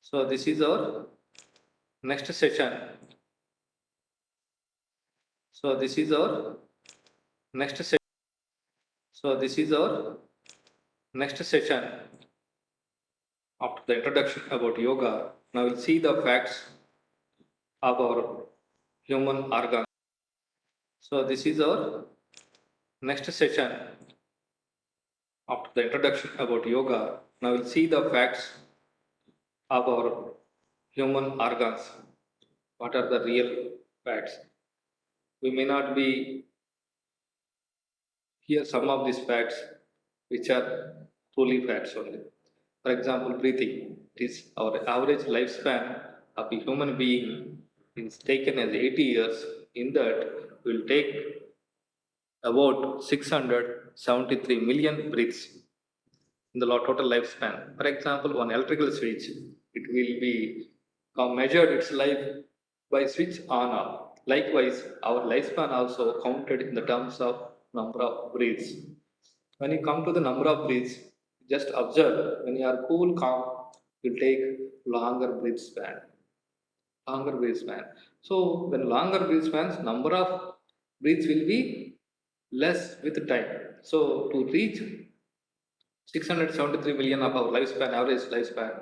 So this is our next session. So this is our next session. So this is our next session. After the introduction about yoga, now we'll see the facts of our human organs. So this is our next session. After the introduction about yoga, now we'll see the facts of our human organs. What are the real facts? We may not be here some of these facts which are truly facts only. For example, breathing. It is our average lifespan of a human being is taken as 80 years. In that, we will take about 673 million breaths in the total lifespan. For example, one electrical switch, it will be measured its life by switch on off. Likewise, our lifespan also counted in the terms of number of breaths. When you come to the number of breaths, just observe when you are cool, calm, you take longer breath span. Longer breath span. So when longer breath spans, number of breaths will be less with time. So to reach 673 million of our lifespan, average lifespan,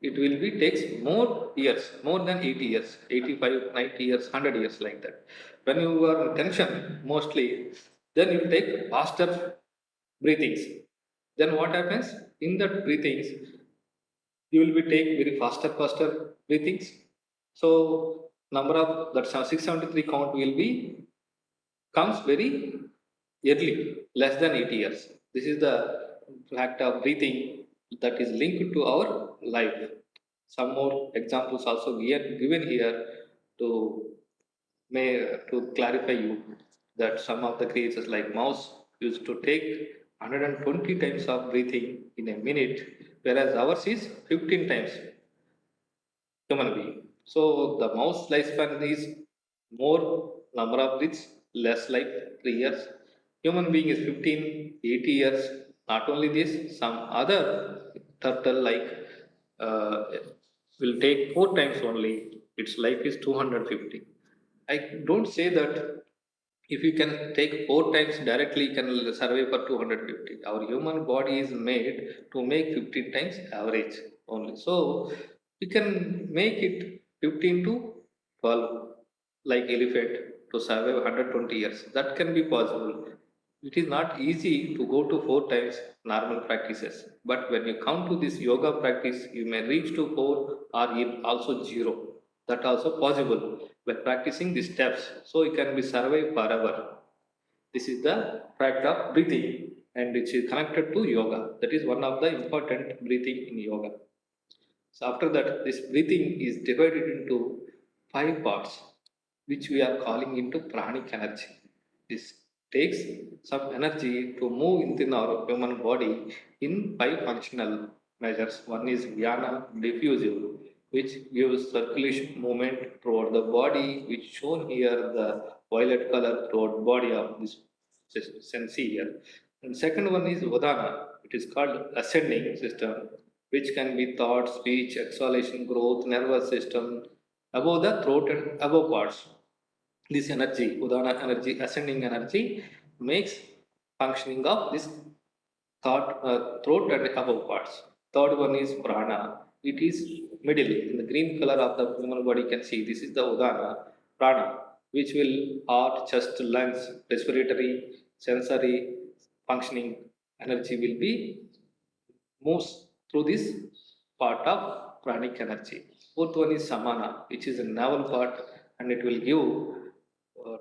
it will be takes more years, more than 80 years, 85, 90 years, 100 years like that. When you are in tension, mostly, then you take faster breathings. Then what happens? In that breathings, you will be take very faster breathings. So number of that 673 count will be comes very early, less than 80 years. This is the fact of breathing that is linked to our life. Some more examples also given here to to clarify you that some of the creatures like mouse used to take 120 times of breathing in a minute, whereas ours is 15 times human being. So the mouse lifespan is more number of breaths, less like 3 years. Human being is 15, 80 years. Not only this, some other turtle like uh, will take 4 times only. Its life is 250. I don't say that if you can take 4 times directly, you can survive for 250. Our human body is made to make 15 times average only. So we can make it 15 to 12 like elephant to survive 120 years. That can be possible. It is not easy to go to 4 times normal practices. But when you come to this yoga practice, you may reach to 4 or even also 0. That also possible by practicing these steps. So you can be survive forever. This is the fact of breathing and which is connected to yoga. That is one of the important breathing in yoga. So after that, this breathing is divided into 5 parts, which we are calling into pranic energy. This takes some energy to move within our human body in 5 functional measures. One is Dhyana, diffusive, which gives circulation movement throughout the body, which shown here the violet color throughout body of this sense here. And second one is Udana. It is called ascending system, which can be thought, speech, exhalation, growth, nervous system, above the throat and above parts. This energy, Udana energy, ascending energy, makes functioning of this throat and above parts. Third one is prana. It is middle in the green color of the human body. You can see this is the Udana prana, which will heart, chest, lungs, respiratory, sensory functioning energy will be moves through this part of pranic energy. Fourth one is samana, which is a navel part, and it will give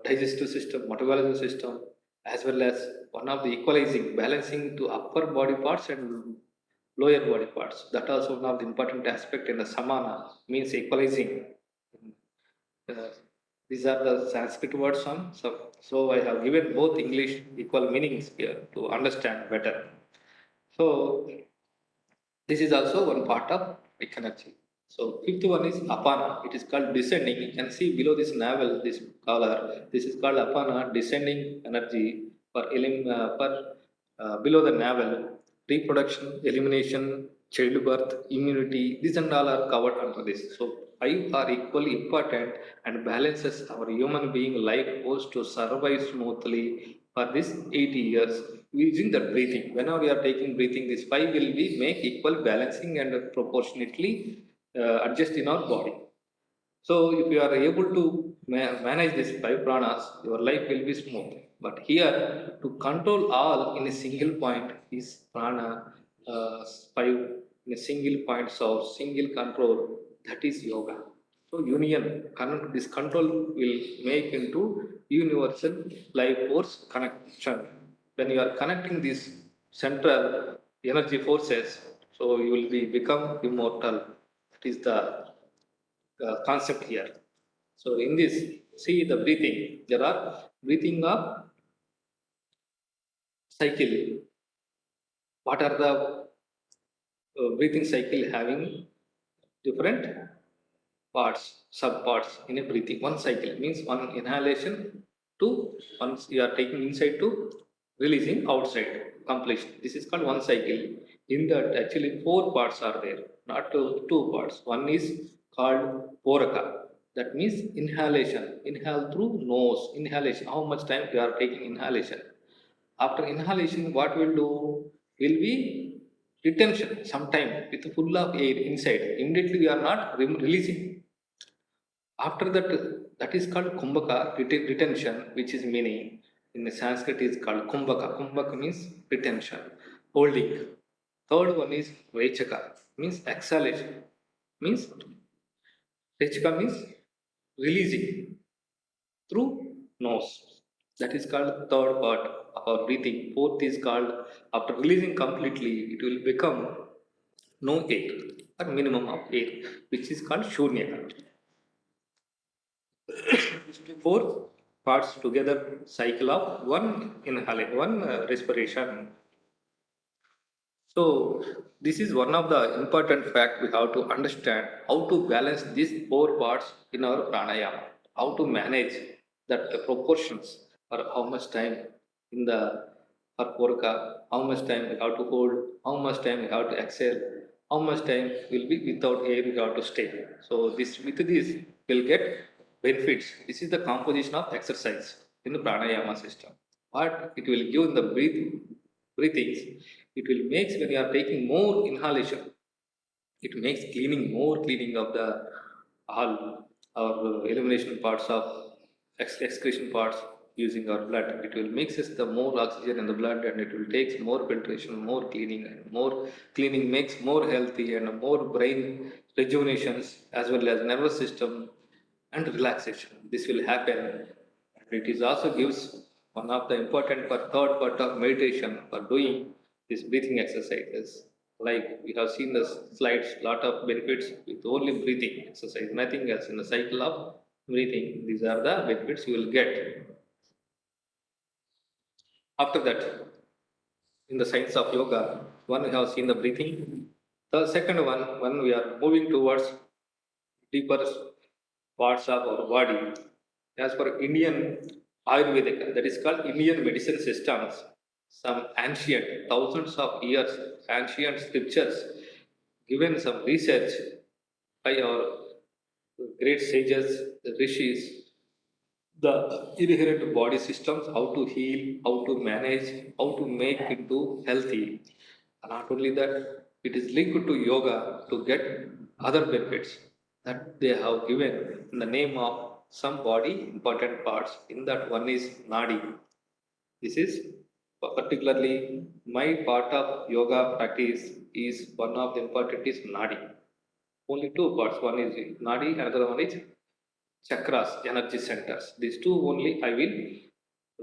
digestive system, metabolism system, as well as one of the equalizing, balancing to upper body parts and lower body parts. That also one of the important aspect in the samana means equalizing. Uh, these are the Sanskrit words on. So I have given both English equal meanings here to understand better. So this is also one part of big energy. So fifth one is apana. It is called descending. You can see below this navel, this color. This is called apana, descending energy for below the navel, reproduction, elimination, childbirth, immunity, these and all are covered under this. So five are equally important and balances our human being life force to survive smoothly for this 80 years using the breathing. Whenever we are taking breathing, this five will be make equal balancing and proportionately adjust in our body. So if you are able to manage these five pranas, your life will be smooth. But here, to control all in a single point is prana five in a single point source, single control. That is yoga. So union, this control will make into universal life force connection. When you are connecting these central energy forces, so you will be become immortal. That is the concept here. So in this, see the breathing. There are breathing of cycle. What are the breathing cycle having different parts, subparts in a breathing? One cycle means one inhalation to once you are taking inside to releasing outside completion. This is called one cycle. In that actually four parts are there, not two parts. One is called poraka. That means inhalation. Inhale through nose. Inhalation. How much time we are taking inhalation? After inhalation, what we'll do will be retention. Sometime with full of air inside. Immediately we are not releasing. After that, that is called kumbhaka, retention, which is meaning in the Sanskrit is called kumbhaka. Kumbhaka means retention, holding. Third one is vechaka, means exhalation, means vechaka means releasing through nose. That is called third part of our breathing. Fourth is called after releasing completely, it will become no air or minimum of air, which is called shunyaka. Four parts together cycle of one inhalation, one respiration. So this is one of the important fact we have to understand how to balance these four parts in our pranayama, how to manage that proportions or how much time in the for poraka, how much time we have to hold, how much time we have to exhale, how much time will be without air we have to stay. So this with this will get benefits. This is the composition of exercise in the pranayama system. What it will give in the breathings, it will makes when you are taking more inhalation, it makes cleaning more cleaning of the all our elimination parts of excretion parts using our blood. It will mix us the more oxygen in the blood and it will takes more filtration, more cleaning, and more cleaning makes more healthy and more brain rejuvenations as well as nervous system and relaxation. This will happen. It is also gives one of the important for third part of meditation for doing these breathing exercises. Like we have seen the slides, lot of benefits with only breathing exercise, nothing else in the cycle of breathing. These are the benefits you will get. After that, in the science of yoga, one we have seen the breathing. The second one, when we are moving towards deeper parts of our body, as per Indian Ayurvedic, that is called Indian medicine systems, some ancient, thousands of years, ancient scriptures, given some research by our great sages, the rishis, the inherent body systems, how to heal, how to manage, how to make it to healthy. Not only that, it is linked to yoga to get other benefits that they have given in the name of some body important parts. In that one is nadi. This is particularly my part of yoga practice is one of the important is nadi. Only two parts. One is nadi, another one is chakras, energy centers. These two only I will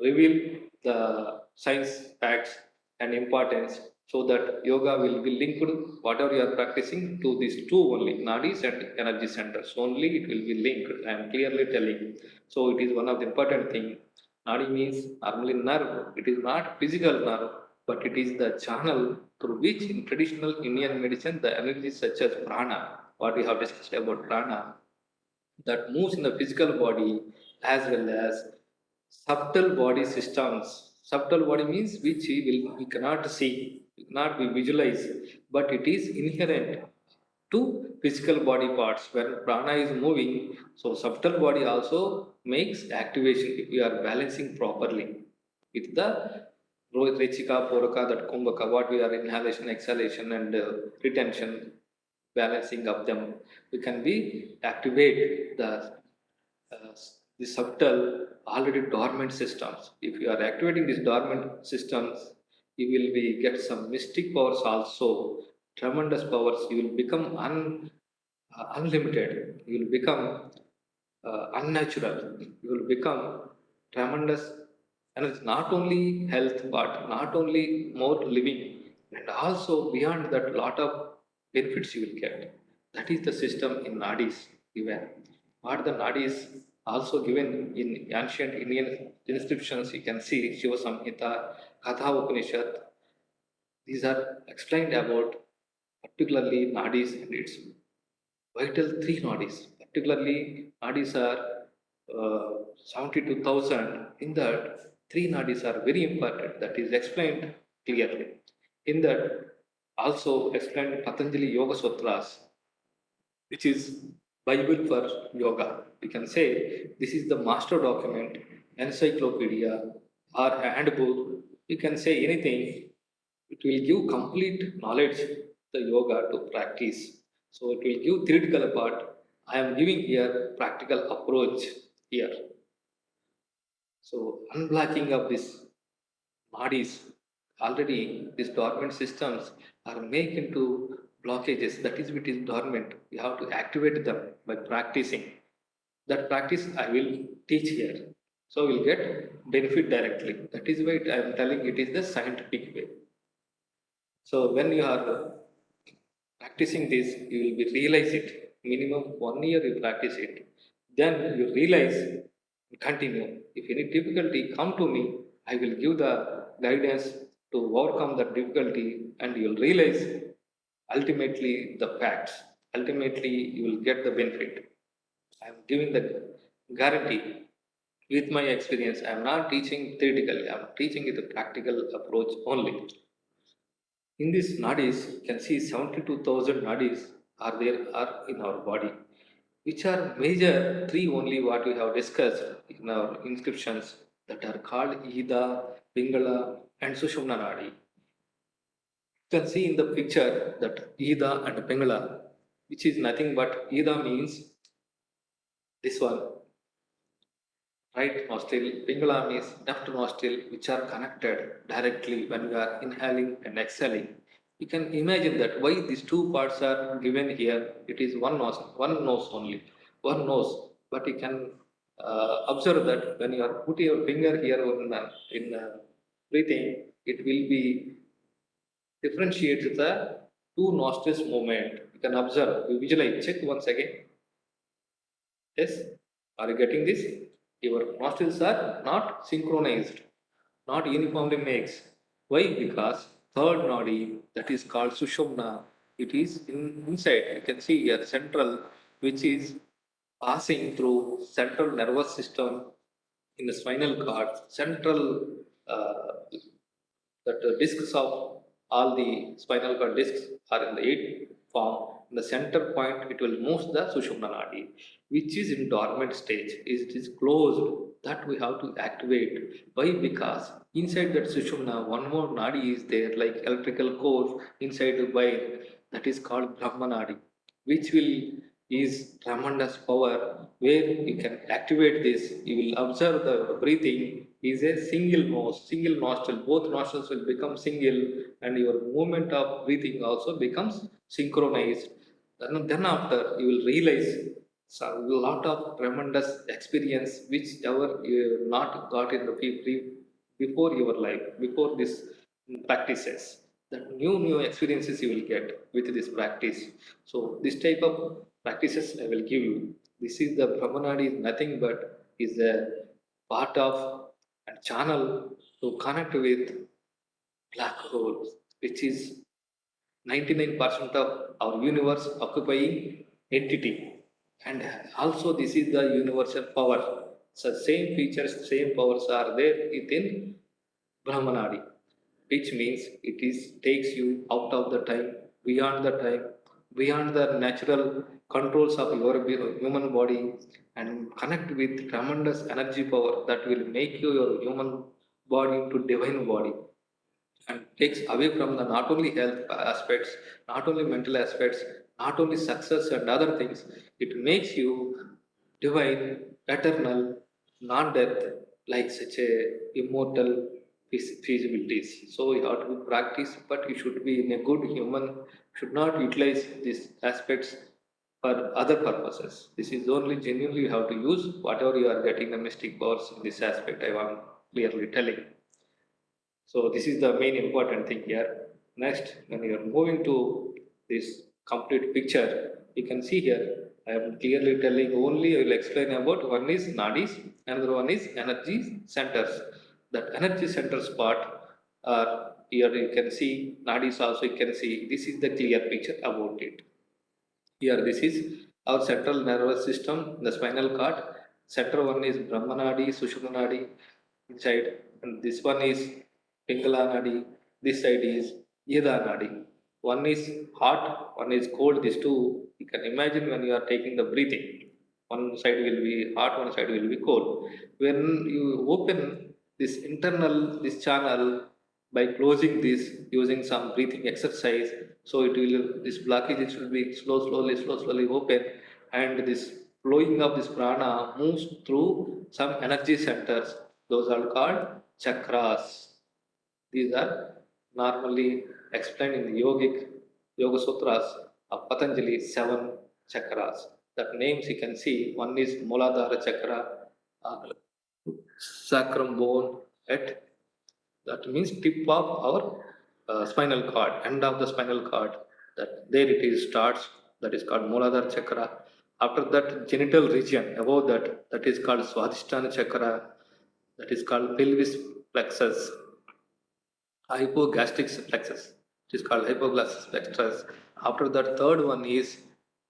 reveal the science facts and importance so that yoga will be linked whatever you are practicing to these two only, nadis and energy centers. Only it will be linked. I am clearly telling. So it is one of the important thing. Nadi means normally nerve. It is not physical nerve, but it is the channel through which in traditional Indian medicine the energy such as prana, what we have discussed about prana, that moves in the physical body as well as subtle body systems. Subtle body means which we cannot see. not we visualize, but it is inherent to physical body parts. When prana is moving, so subtle body also makes activation if we are balancing properly with the Rechika, Puraka, that Kumbhaka, what we are inhalation, exhalation, and retention, balancing of them, we can be activate uh, the subtle, already dormant systems. If you are activating these dormant systems, you will be get some mystic powers also, tremendous powers. You will become unlimited. You will become unnatural. You will become tremendous, and it's not only health, but not only more living, and also beyond that, lot of benefits you will get. That is the system in nadis given. What the nadis also given in ancient Indian inscriptions, you can see Shiva Samhita, Katha Upanishad. These are explained about particularly nadis and its vital three nadis. Particularly, nadis are 72,000. In that, three nadis are very important. That is explained clearly. In that, also explained Patanjali Yoga Sutras, which is Bible for yoga. We can say this is the master document, encyclopedia, or handbook. You can say anything. It will give complete knowledge the yoga to practice. So it will give theoretical part. I am giving here practical approach here. So unblocking of this bodies, already these dormant systems are made into blockages. That is it is dormant. We have to activate them by practicing. That practice I will teach here. So we'll get benefit directly. That is why I am telling it is the scientific way. So when you are practicing this, you will be realize it. Minimum 1 year you practice it. Then you realize, continue. If any difficulty come to me, I will give the guidance to overcome that difficulty, and you will realize ultimately the facts. Ultimately, you will get the benefit. I am giving the guarantee with my experience. I am not teaching theoretically. I am teaching with a practical approach only. In these nadis, you can see 72,000 nadis are in our body, which are major three only what we have discussed in our inscriptions that are called Ida, Pingala, and Sushumna Nadi. You can see in the picture that Ida and Pingala, which is nothing but Ida means this one, right nostril, Pingala means left nostril, which are connected directly when we are inhaling and exhaling. You can imagine that why these two parts are given here. It is one nose only, one nose. But you can observe that when you are putting your finger here in breathing, it will be differentiates the two nostrils movement. You can observe, you visualize, check once again. Yes, are you getting this? Your nostrils are not synchronized, not uniformly makes. Why? Because third nodi, that is called Sushumna, it is inside. You can see here central, which is passing through central nervous system in the spinal cord, central uh, that the discs of all the spinal cord discs are in the eight form. In the center point, it will move the Sushumna Nadi, which is in dormant stage. It is closed. That we have to activate. Why? Because inside that Sushumna, one more Nadi is there, like electrical core inside the wire. That is called Brahma Nadi, which will is tremendous power where you can activate this. You will observe the breathing is a single nose, single nostril. Both nostrils will become single, and your movement of breathing also becomes synchronized. Then after you will realize a lot of tremendous experience which ever you not got in the before your life, before this practices. That new experiences you will get with this practice. So this type of practices I will give you. This is the Brahmanadi is nothing but is a part of and channel to connect with black hole, which is 99% of our universe occupying entity. And also this is the universal power. So same features, same powers are there within Brahmanadi. which means it is takes you out of the time, beyond the natural controls of your human body, and connect with tremendous energy power that will make you your human body into divine body, and takes away from the not only health aspects, not only mental aspects, not only success and other things. It makes you divine, eternal, non-death, like such a immortal feasibilities. So you have to practice, but you should be in a good human. Should not utilize these aspects for other purposes. This is only genuinely you have to use whatever you are getting the mystic powers in this aspect. I am clearly telling. So this is the main important thing here. Next, when you are moving to this complete picture, you can see here, I am clearly telling only I will explain about one is nadis, another one is energy centers. That energy centers part are here you can see, nadis also you can see, this is the clear picture about it. Here, this is our central nervous system, the spinal cord. Center one is Brahmanadi, Sushumnadi inside, and this one is Pingala Nadi. This side is Yeda Nadi. One is hot, one is cold. These two, you can imagine when you are taking the breathing. One side will be hot, one side will be cold. When you open this internal, this channel, by closing this using some breathing exercise, so it will this blockage it will be slowly open, and this flowing of this prana moves through some energy centers. Those are called chakras. These are normally explained in the yogic yoga sutras of Patanjali, seven chakras. That names you can see, one is Muladhara chakra, uh, sacrum bone at, that means tip of our spinal cord, end of the spinal cord, that there it is starts, that is called Muladhara chakra. After that, genital region above that, that is called Swadhisthana chakra, that is called pelvis plexus, hypogastric plexus, it is called hypoglossal plexus. After that, third one is,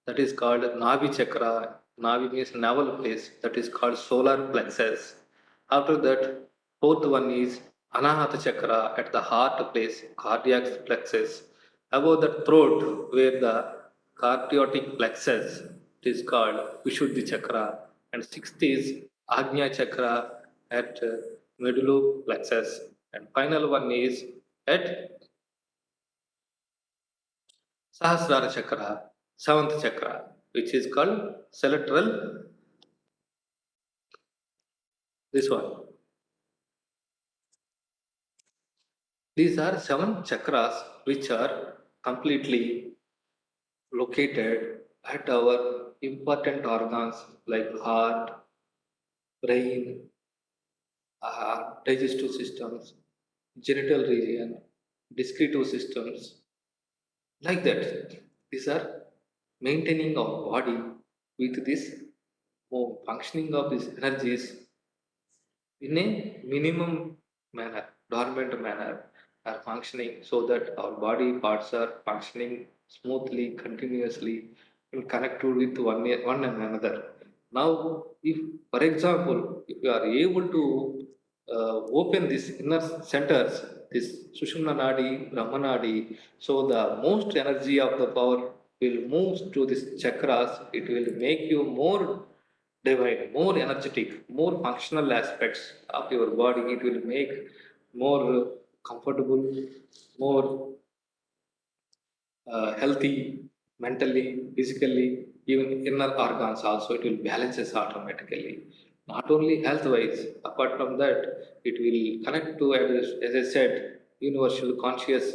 that is called navi chakra. Navi means navel place, that is called solar plexus. After that, fourth one is anahata chakra at the heart place, cardiac plexus. Above the throat, where the cardiac plexus, it is called vishuddhi chakra. And sixth is agnya chakra at medulla plexus. And final one is at Sahasrara chakra, seventh chakra, which is called cerebral. This one. These are seven chakras which are completely located at our important organs like heart, brain, digestive systems, genital region, discretive systems, like that. These are maintaining our body with this functioning of these energies in a minimum manner, dormant manner, are functioning so that our body parts are functioning smoothly, continuously, and connected with one and another. Now, if, for example, if you are able to open these inner centers, this Sushumna Nadi, Brahma Nadi, so the most energy of the power will move to these chakras. It will make you more divine, more energetic, more functional aspects of your body. It will make more comfortable, more healthy, mentally, physically, even inner organs also. It will balances automatically. Not only health wise, apart from that, it will connect to, as I said, universal conscious,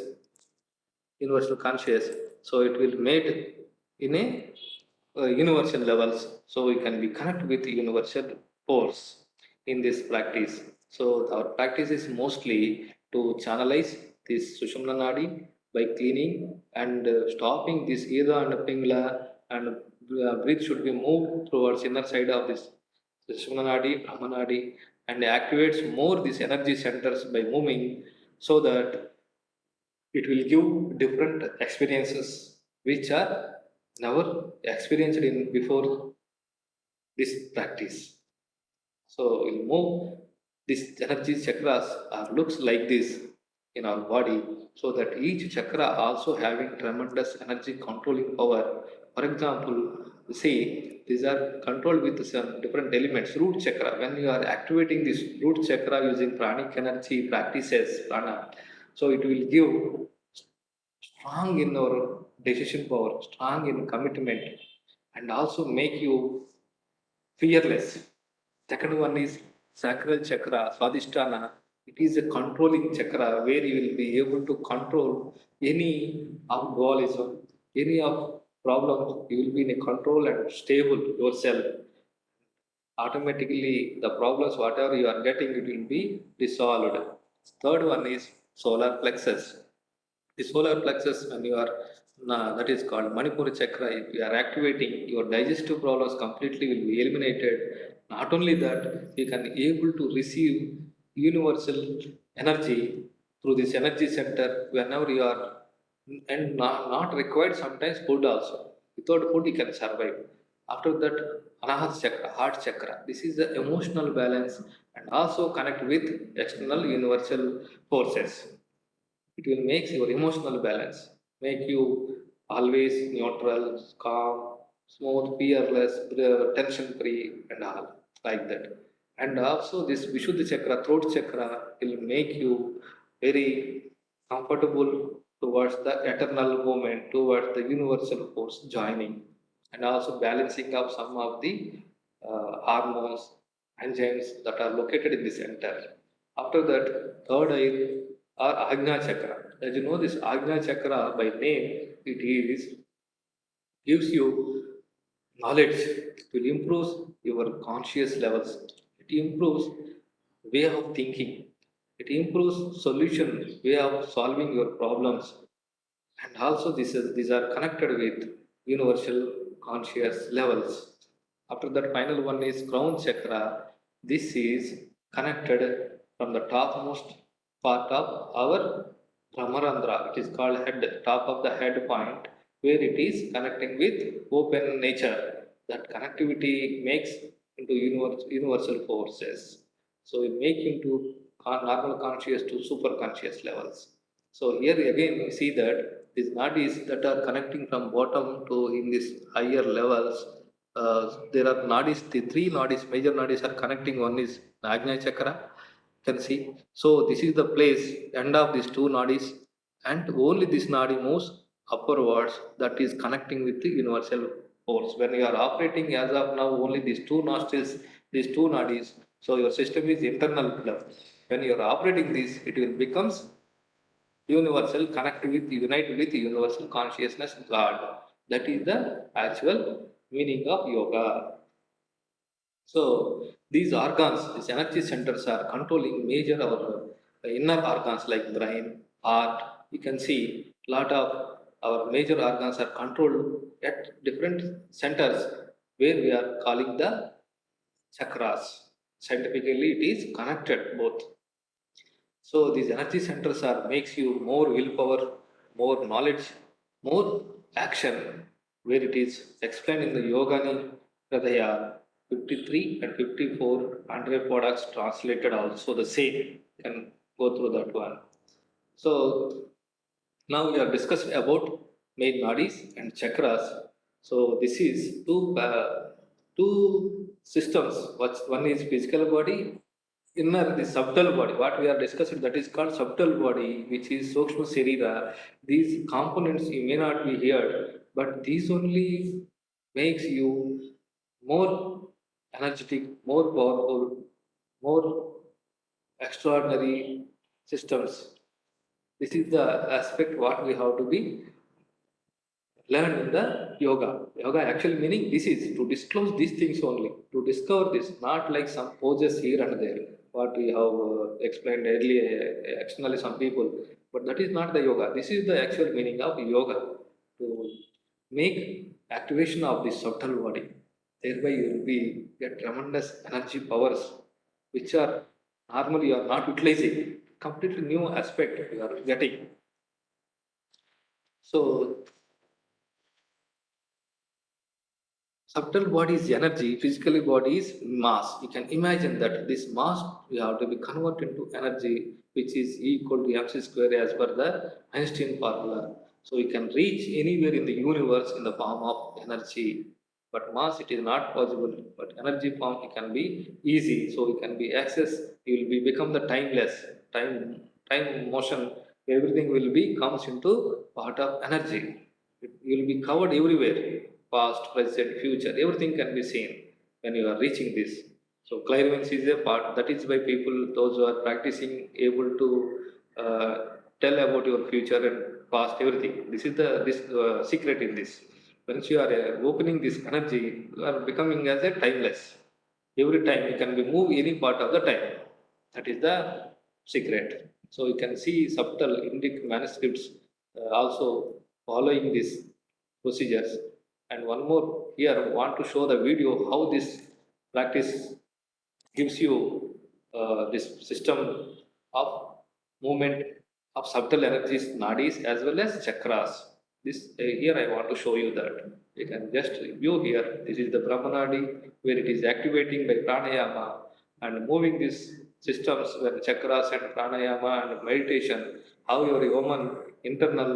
universal conscious. So it will made in a universal levels, so we can be connect with universal force in this practice. So our practice is mostly to channelize this Sushumna Nadi by cleaning and stopping this Ida and Pingla, and breath should be moved towards inner side of this Sushumna Nadi, Brahma Nadi, and activates more these energy centers by moving, so that it will give different experiences which are never experienced in before this practice. So we'll move this energy chakras looks like this in our body, so that each chakra also having tremendous energy controlling power. For example, see, these are controlled with some different elements. Root chakra, when you are activating this root chakra using pranic energy practices prana, so it will give strong in our decision power, strong in commitment, and also make you fearless. Second one is sacral chakra, Swadhisthana. It is a controlling chakra where you will be able to control any alcoholism, any of problems. You will be in a control and stable yourself. Automatically, the problems, whatever you are getting, it will be dissolved. Third one is solar plexus. The solar plexus, when you are that is called Manipura chakra, if you are activating, your digestive problems completely will be eliminated. Not only that, you can able to receive universal energy through this energy center whenever you are, and not required sometimes food also. Without food, you can survive. After that, Anahata chakra, heart chakra. This is the emotional balance and also connect with external universal forces. It will make your emotional balance, make you always neutral, calm, smooth, fearless, tension free, and all like that. And also, this Vishuddha chakra, throat chakra, will make you very comfortable towards the eternal movement, towards the universal force joining, and also balancing of some of the hormones, enzymes that are located in the center. After that, third eye or Ajna chakra. As you know, this Ajna chakra by name, it is gives you knowledge. It will improve your conscious levels. It improves way of thinking. It improves solution way of solving your problems. And also these are connected with universal conscious levels. After that, final one is crown chakra. This is connected from the topmost part of our Brahmarandra. It is called head, top of the head point, where it is connecting with open nature. That connectivity makes into universal forces. So it make into normal conscious to super conscious levels. So here again we see that these nadis that are connecting from bottom to in this higher levels, there are nadis, the three nadis, major nadis are connecting. One is Ajna chakra, you can see. So this is the place, end of these two nadis, and only this nadi moves upwards, that is connecting with the universal force. When you are operating as of now, only these two nostrils, these two nadis, so your system is internal blood. When you are operating this, it will becomes universal, connect with, unite with universal consciousness, God. That is the actual meaning of yoga. So these organs, these energy centers are controlling major our inner organs like brain, heart. You can see lot of our major organs are controlled at different centers where we are calling the chakras. Scientifically it is connected both. So these energy centers are makes you more willpower, more knowledge, more action, where it is explained in the Yogani Hridaya 53 and 54 Andre products translated also the same. You can go through that one. So now we are discussing about main nadis and chakras. So this is two systems. One is physical body, inner the subtle body. What we are discussing, that is called subtle body, which is Sukshma Sharira. These components you may not be here, but these only makes you more energetic, more powerful, more extraordinary systems. This is the aspect what we have to be learn in the yoga. Yoga actually meaning this is to disclose these things only, to discover this, not like some poses here and there, what we have explained earlier, externally some people. But that is not the yoga. This is the actual meaning of yoga, to make activation of this subtle body. Thereby you will be get tremendous energy powers, which are normally you are not utilizing. Completely new aspect you are getting. So Subtle body is energy, physical body is mass. You can imagine that this mass we have to be converted into energy, which is equal to mc square as per the Einstein formula. So you can reach anywhere in the universe in the form of energy. But mass it is not possible. But energy form it can be easy. So it can be access. You will be become the timeless. Time motion. Everything will be comes into part of energy. It will be covered everywhere, past, present, future, everything can be seen when you are reaching this. So clairvoyance is a part that is why people, those who are practicing, able to uh, tell about your future and past, everything. This is the this secret in this. Once you are opening this energy, you are becoming as a timeless. Every time you can be move any part of the time. That is the secret. So you can see subtle Indic manuscripts also following these procedures. And one more here, I want to show the video how this practice gives you this system of movement of subtle energies, nadis as well as chakras. This here I want to show you that. You can just view here. This is the Brahma Nadi where it is activating by pranayama and moving these systems where chakras and pranayama and meditation, how your human internal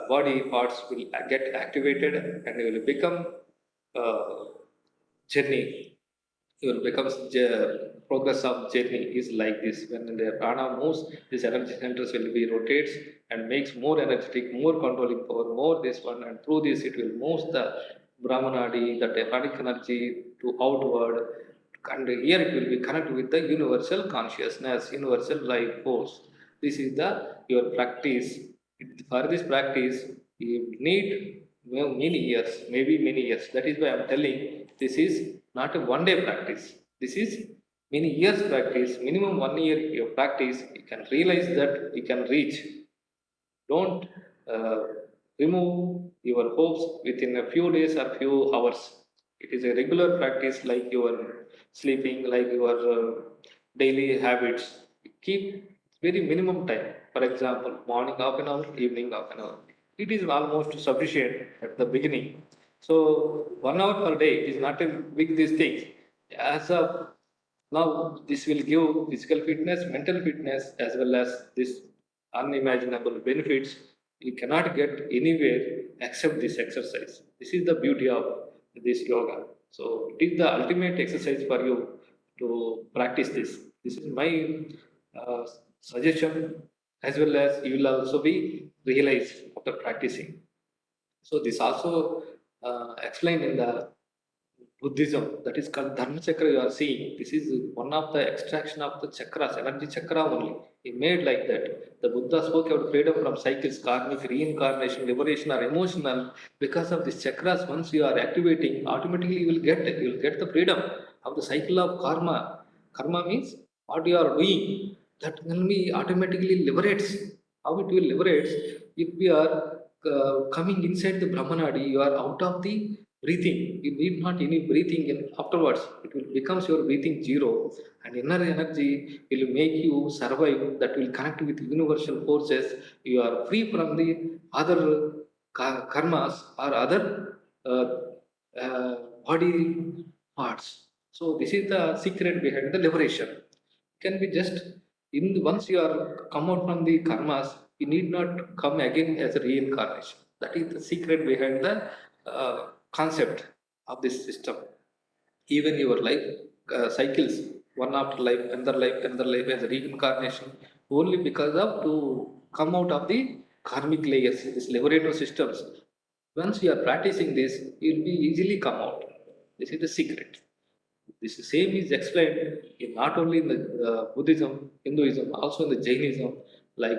body parts will get activated and will become uh, journey. Your becomes progress of journey is like this. When the prana moves, this energy centers will be rotates and makes more energetic, more controlling power, more this one, and through this it will move the brahmanadi, the pranic energy to outward, and here it will be connected with the universal consciousness, universal life force. This is the your practice. For this practice you need many years, maybe many years. That is why I'm telling this is not a one day practice. This is many years practice, minimum 1 year you practice, you can realize that you can reach. Don't uh, remove your hopes within a few days or few hours. It is a regular practice like your sleeping, like your daily habits. Keep very minimum time. For example, morning half an hour, evening half an hour, it is almost sufficient at the beginning. So 1 hour per day is not a big this thing. As of now, this will give physical fitness, mental fitness, as well as this unimaginable benefits you cannot get anywhere except this exercise. This is the beauty of this yoga. So it is the ultimate exercise for you to practice this. This is my uh, suggestion, as well as you will also be realized after practicing. So this also explained in the Buddhism, that is called Dharma Chakra. You are seeing this is one of the extraction of the chakras, energy chakra only. He made like that. The Buddha spoke about freedom from cycles, karmic, reincarnation, liberation, or emotional. Because of these chakras, once you are activating, automatically you will get the freedom of the cycle of karma. Karma means what you are doing. That will be automatically liberates. How it will liberates if we are coming inside the Brahmanadi, you are out of the breathing. You need not any breathing in afterwards. It will becomes your breathing zero, and inner energy will make you survive. That will connect with universal forces. You are free from the other karmas or other uh, uh, body parts. So this is the secret behind the liberation. Can be just in the, once you are come out from the karmas, you need not come again as a reincarnation. That is the secret behind the concept of this system. Even your life cycles, one after life, another life as a reincarnation, only because of to come out of the karmic layers, these liberator systems. Once you are practicing this, you'll be easily come out. This is the secret. This same is explained in not only in the Buddhism, Hinduism, also in the Jainism, like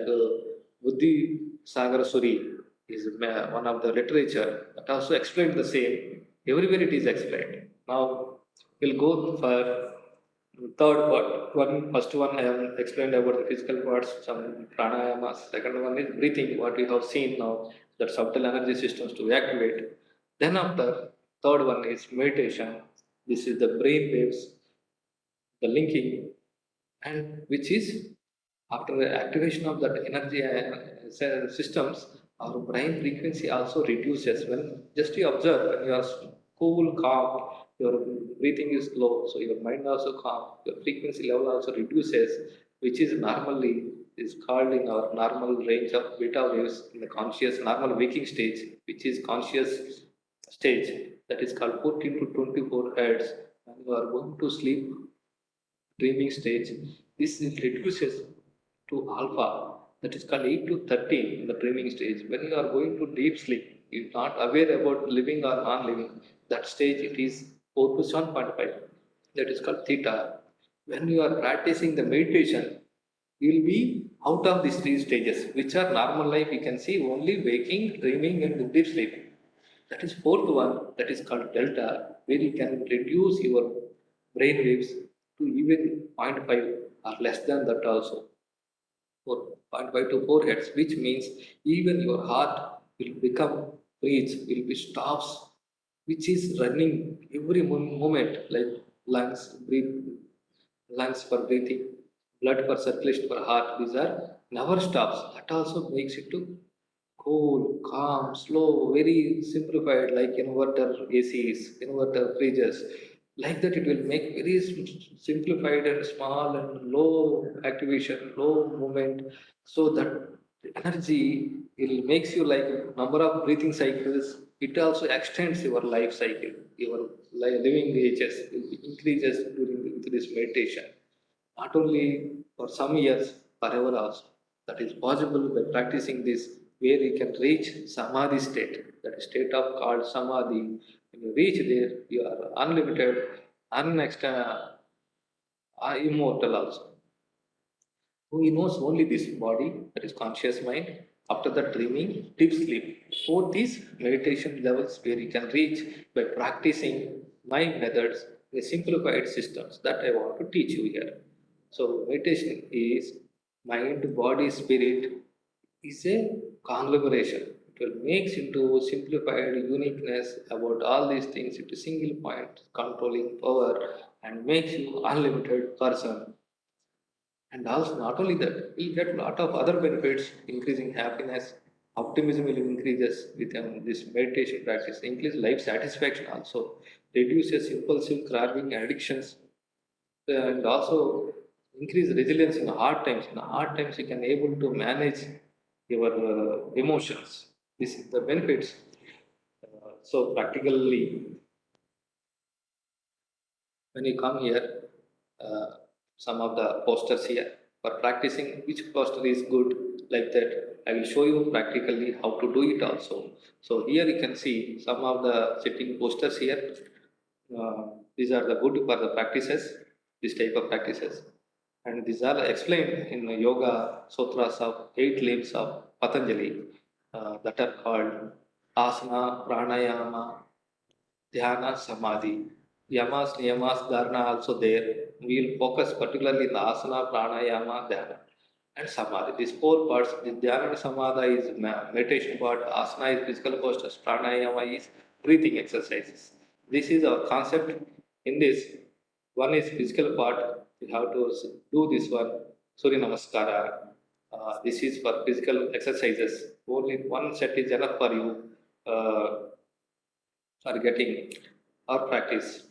Buddhi Sagar Suri is one of the literature that also explained the same. Everywhere it is explained. Now we'll go for third part. First one I have explained about the physical parts, some pranayamas. Second one is breathing, what we have seen now, that subtle energy systems to activate. Then after, third one is meditation. This is the brain waves, the linking, and which is after the activation of that energy systems, our brain frequency also reduces. When just you observe when you are cool, calm, your breathing is low, so your mind also calm, your frequency level also reduces, which is normally is called in our normal range of beta waves in the conscious normal waking stage, which is conscious stage, that is called 14 to 24 hertz. When you are going to sleep, dreaming stage, this is reduces to alpha, that is called 8 to 13 in the dreaming stage. When you are going to deep sleep, you are not aware about living or non-living. That stage it is 4 to 7.5. That is called theta. When you are practicing the meditation, you will be out of these three stages, which are normal life. You can see only waking, dreaming, and deep sleep. That is fourth one, that is called delta, where you can reduce your brain waves to even zero point 0.5 or less than that also, for 0.5 to 4 hertz, which means even your heart will become breathes, will be stops, which is running every moment, like lungs, breathe, lungs for breathing, blood for circulation for heart. These are never stops. That also makes it to cool, calm, slow, very simplified, like inverter ACs, inverter fridges. Like that, it will make very simplified and small and low activation, low movement, so that energy it makes you like number of breathing cycles. It also extends your life cycle, your living ages increases during this meditation. Not only for some years, forever also. That is possible by practicing this, where you can reach samadhi state. That is state of called samadhi. When you reach there, you are unlimited, immortal also. Who knows only this body, that is conscious mind. After that, dreaming, deep sleep. Both these meditation levels where you can reach by practicing my methods, the simplified systems that I want to teach you here. So, meditation is mind, body, spirit is a conglomeration. It will makes into simplified uniqueness about all these things into single point, controlling power, and makes you unlimited person. And also, not only that, we get a lot of other benefits, increasing happiness, optimism will increases with this meditation practice, increase life satisfaction also, reduces impulsive craving addictions, and also increase resilience in hard times. In hard times, you can able to manage your emotions. This is the benefits. So practically, when you come here, some of the posters here for practicing which poster is good, like that I will show you practically how to do it also. So here you can see some of the setting posters here. These are the good for the practices, this type of practices, and these are explained in the yoga sutras of 8 limbs of Patanjali, that are called asana, pranayama, Dhyana, Samadhi. Yamas, Niyamas, Dharana also there. We will focus particularly in the Asana, Pranayama, Dhyana, and Samadhi. These four parts, the Dhyana and Samadhi is meditation part, Asana is physical postures, Pranayama is breathing exercises. This is our concept in this. One is physical part, we have to do this one, Surya Namaskara. This is for physical exercises. Only one set is enough for you. For getting or practice.